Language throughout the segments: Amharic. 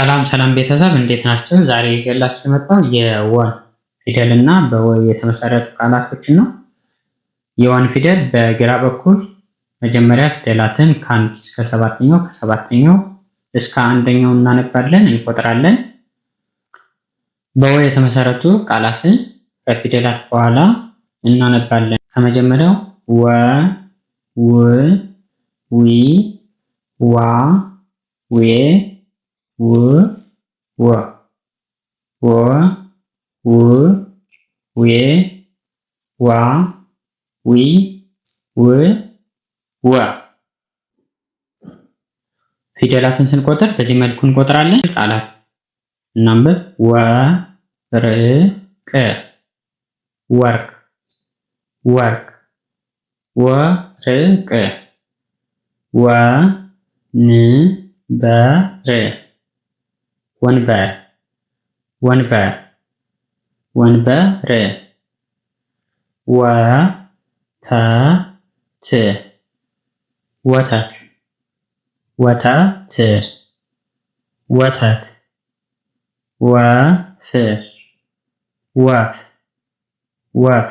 ሰላም ሰላም ቤተሰብ እንዴት ናቸው? ዛሬ ይዤላችሁ የመጣው የወን ፊደል እና በወ የተመሰረቱ ቃላቶችን ነው። የወን ፊደል በግራ በኩል መጀመሪያ ፊደላትን ከአንድ እስከ ሰባተኛው ከሰባተኛው እስከ አንደኛው እናነባለን፣ እንቆጥራለን። በወ የተመሰረቱ ቃላትን ከፊደላት በኋላ እናነባለን። ከመጀመሪያው ወ፣ ው፣ ዊ፣ ዋ፣ ዌ፣ ው፣ ወ፣ ወ፣ ው፣ ዌ፣ ዋ፣ ዊ፣ ው፣ ወ። ፊደላትን ስንቆጥር በዚህ መልኩ እንቆጥራለን። ቃላት እናንብብ። ወርቅ፣ ወርቅ፣ ወርቅ፣ ወርቅ፣ ወንበር፣ ወንበር፣ ወንበር፣ ወንበር፣ ወተት፣ ወተት፣ ወተት፣ ወተት፣ ወፍ፣ ወፍ፣ ወፍ፣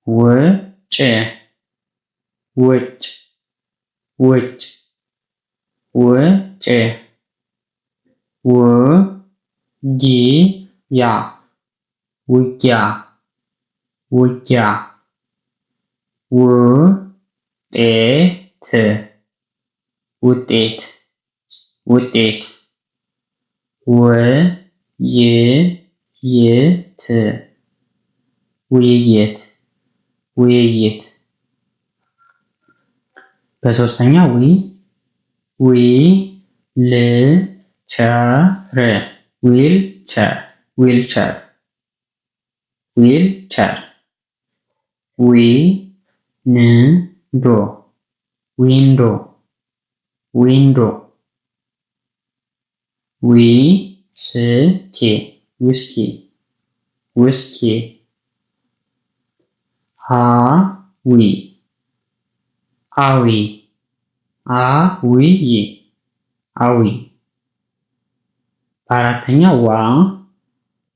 ውጭ፣ ውጭ፣ ውጭ፣ ውጭ፣ ውጊያ፣ ውጊያ፣ ውጊያ፣ ውጤት፣ ውጤት፣ ውጤት፣ ውይይት፣ ውይይት፣ ውይይት። በሶስተኛ ዊልቸር፣ ዊልቸር፣ ዊልቸር፣ ዊልቸር፣ ዊንዶ፣ ዊንዶ፣ ዊንዶ፣ ዊስኪ፣ ውስኪ፣ ውስኪ፣ አዊ፣ አዊ፣ አዊ፣ አዊ። በአራተኛ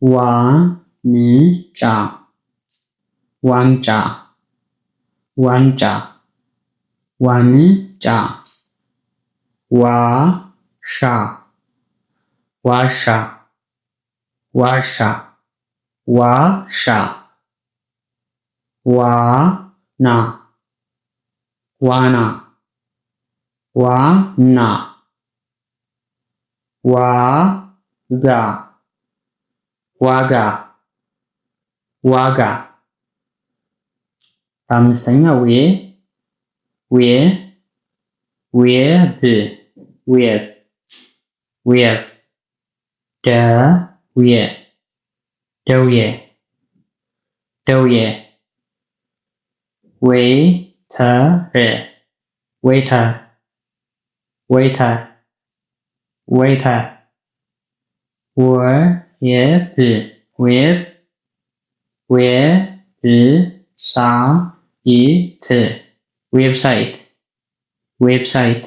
ዋንጫ፣ ዋንጫ፣ ዋንጫ፣ ዋንጫ፣ ዋሻ፣ ዋሻ፣ ዋሻ፣ ዋሻ፣ ዋና፣ ዋና፣ ዋና፣ ዋጋ፣ ዋጋ፣ ዋጋ። በአምስተኛ ዌብ፣ ዌብ፣ ዌብ፣ ደውየ፣ ደውየ፣ ደውየ፣ ዌይተር፣ ዌይተር፣ ዌይተር፣ ዌይተር፣ ዌብ፣ ዌብ፣ ዌብሳይት፣ ዌብሳይት፣ ዌብሳይት፣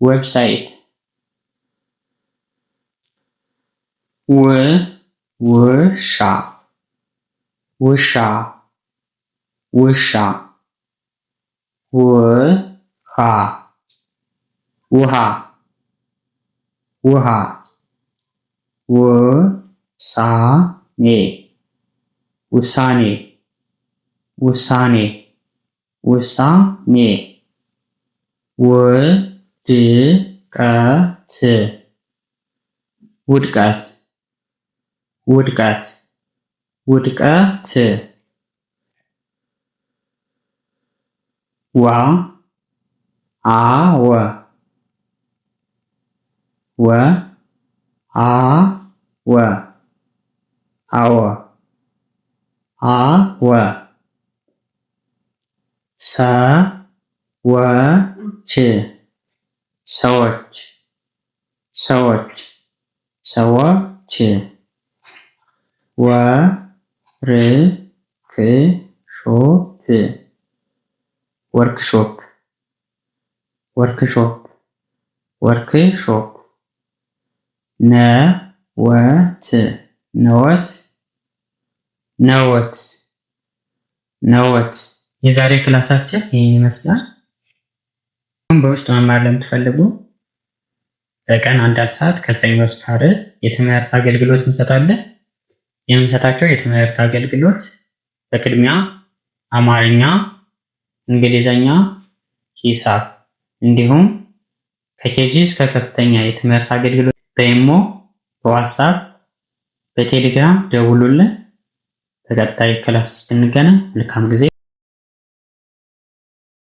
ዌብሳይት፣ ውሻ፣ ውሻ፣ ውሻ፣ ውሃ፣ ውሃ፣ ውሃ፣ ውሳኔ፣ ውሳኔ፣ ውሳኔ፣ ውሳኔ፣ ውድቀት፣ ውድቀት፣ ውድቀት፣ ውድቀት። አወ፣ አወ፣ አወ፣ አወ። ሰዎች፣ ሰዎች፣ ሰዎች፣ ሰዎች። ወርክሾፕ፣ ወርክሾፕ፣ ወርክሾፕ ወርክሾፕ ነወት ነወት ነወት ነወት። የዛሬ ክላሳችን ይህን ይመስላል። በውስጥ መማር ለምትፈልጉ በቀን 1 ሰዓት ከሰኞ እስከ ዓርብ የትምህርት አገልግሎት እንሰጣለን። የምንሰጣቸው የትምህርት አገልግሎት በቅድሚያ አማርኛ፣ እንግሊዘኛ፣ ሂሳብ እንዲሁም ከኬጂ እስከ ከፍተኛ የትምህርት አገልግሎት በኢሞ፣ በዋትስአፕ፣ በቴሌግራም ደውሉልን። በቀጣይ ክላስ እስክንገናኝ መልካም ጊዜ